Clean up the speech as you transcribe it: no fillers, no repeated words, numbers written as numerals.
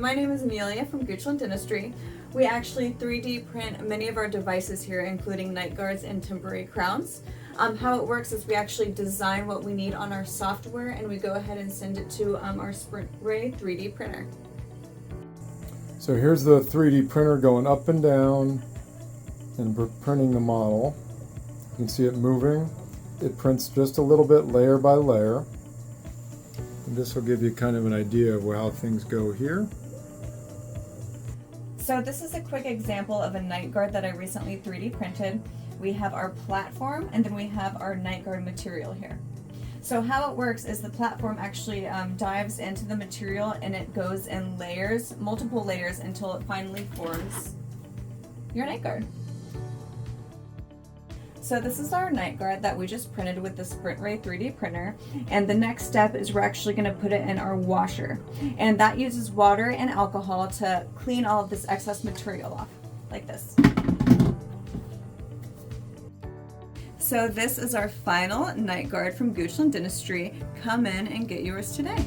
my name is Amelia from Goochland Dentistry. We actually 3D print many of our devices here, including night guards and temporary crowns. How it works is we actually design what we need on our software and we go ahead and send it to our Sprint Ray 3D printer. So here's the 3D printer going up and down and we're printing the model. You can see it moving. It prints just a little bit layer by layer. And this will give you kind of an idea of how things go here. So this is a quick example of a night guard that I recently 3D printed. We have our platform and then we have our night guard material here. So how it works is the platform actually dives into the material and it goes in layers, multiple layers, until it finally forms your night guard. So this is our night guard that we just printed with the Sprint Ray 3D printer, and the next step is we're actually going to put it in our washer, and that uses water and alcohol to clean all of this excess material off, like this. So this is our final night guard from Goochland Dentistry. Come in and get yours today.